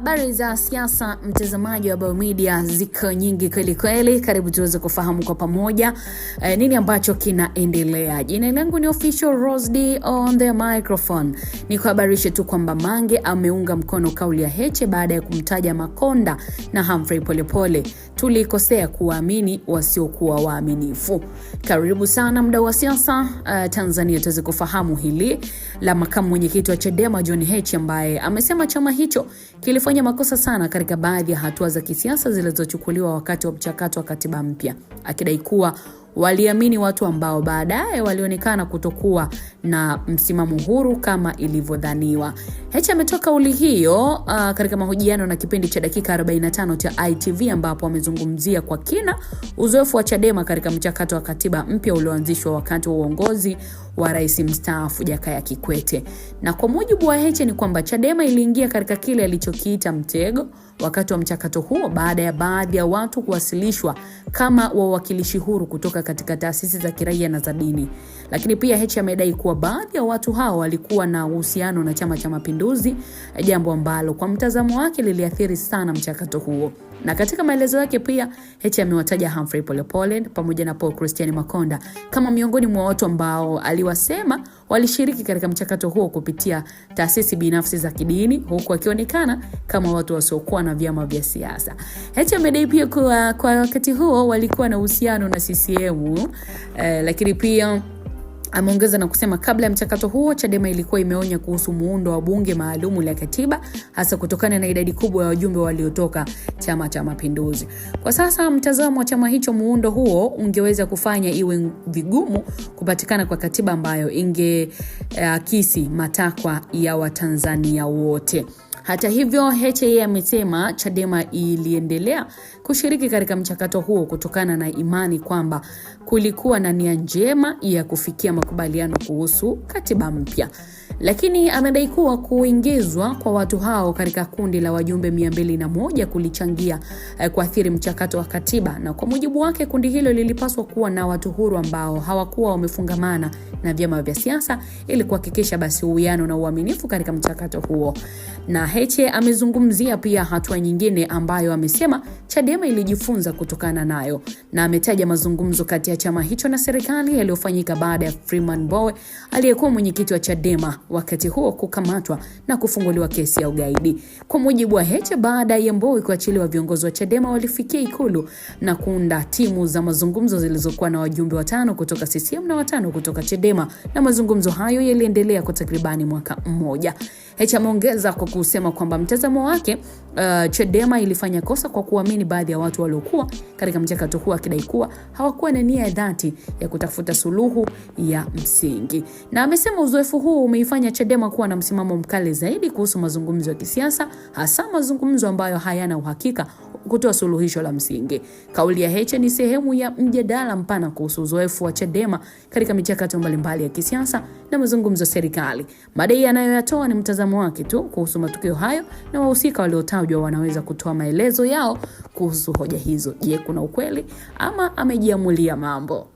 Habari za siasa, mtazamaji wa Bao Media, ziko nyingi kweli kweli. Karibu tuweze kufahamu kwa pamoja nini ambacho kinaendelea. Jina langu ni Official Rose D on the microphone. Nikuhabarishe tu kwamba Mange ameunga mkono kauli ya Heche baada ya kumtaja Makonda na Humphrey Polepole. Tulikosea kuamini wasiokuwa waaminifu. Karibu sana mdau wa siasa Tanzania, tuweze kufahamu hili la makamu mwenyekiti wa Chadema John Heche, ambaye amesema chama hicho kilifanya makosa sana katika baadhi ya hatua za kisiasa zilizochukuliwa wakati wa mchakato wa katiba mpya, akidai kuwa waliamini watu ambao baadaye walionekana kutokuwa na msimamo huru kama ilivyodhaniwa. Heche ametoa kauli hiyo katika mahojiano na kipindi cha dakika 45 cha ITV, ambapo amezungumzia kwa kina uzoefu wa Chadema katika mchakato wa katiba mpya ulioanzishwa wakati wa uongozi wa rais mstaafu Jakaya Kikwete. Na kwa mujibu wa Heche ni kwamba Chadema iliingia katika kile alichokiita mtego wakati wa mchakato huo baada ya baadhi ya watu kuwasilishwa kama wawakilishi huru kutoka katika taasisi za kiraia na za dini. Lakini pia Heche amedai kuwa baadhi ya watu hao walikuwa na uhusiano na Chama cha Mapinduzi, jambo ambalo kwa mtazamo wake liliathiri sana mchakato huo. Na katika maelezo yake pia Heche amewataja Humphrey Polepole pamoja na Paul Christian Makonda kama miongoni mwa watu ambao aliwasema walishiriki katika mchakato huo kupitia taasisi binafsi za kidini, huku akionekana kama watu wasiokuwa na vyama vya siasa. Heche amedai pia kuwa kwa wakati huo walikuwa na uhusiano na CCM, lakini pia ameongeza na kusema kabla ya mchakato huo Chadema ilikuwa imeonya kuhusu muundo wa bunge maalumu la katiba, hasa kutokana na idadi kubwa ya wajumbe waliotoka Chama cha Mapinduzi. Kwa sasa mtazamo wa chama hicho, muundo huo ungeweza kufanya iwe vigumu kupatikana kwa katiba ambayo ingeakisi matakwa ya Watanzania wote. Hata hivyo, Heche yeye amesema Chadema iliendelea kushiriki katika mchakato huo kutokana na imani kwamba kulikuwa na nia njema ya kufikia makubaliano kuhusu katiba mpya. Lakini amedai kuwa kuingizwa kwa watu hao katika kundi la wajumbe 201 kulichangia kuathiri mchakato wa katiba, na kwa mujibu wake kundi hilo lilipaswa kuwa na watu huru ambao hawakuwa wamefungamana na vyama vya siasa ili kuhakikisha basi uwiano na uaminifu katika mchakato huo. Na Heche amezungumzia pia hatua nyingine ambayo amesema Chadema ilijifunza kutokana nayo, na ametaja mazungumzo kati ya chama hicho na serikali yaliyofanyika baada ya Freeman Mbowe aliyekuwa mwenyekiti wa Chadema wakati huo kukamatwa na kufunguliwa kesi ya ugaidi. Kwa mujibu wa Heche, baada ya Mbowe kuachiliwa, viongozi wa Chadema walifikia Ikulu na kuunda timu za mazungumzo zilizokuwa na wajumbe 5 kutoka CCM na 5 kutoka Chadema, na mazungumzo hayo yaliendelea kwa takribani mwaka mmoja. Heche ameongeza kwa kusema kwamba mtazamo wake Chadema ilifanya kosa kwa kuamini baadhi ya watu waliokuwa katika mchakato huo, akidai kuwa hawakuwa na nia ya dhati ya kutafuta suluhu ya msingi. Na amesema uzoefu huu umeifanya Chadema kuwa na msimamo mkali zaidi kuhusu mazungumzo ya kisiasa, hasa mazungumzo ambayo hayana uhakika kutoa suluhisho la msingi. Kauli ya Heche ni sehemu ya mjadala mpana kuhusu uzoefu wa Chadema katika michakato mbalimbali ya kisiasa na mazungumzo ya serikali. Madai anayoyatoa ni mtazamo wake tu kuhusu matukio hayo, na wahusika waliotajwa wanaweza kutoa maelezo yao kuhusu hoja hizo. Je, kuna ukweli ama amejiamulia mambo?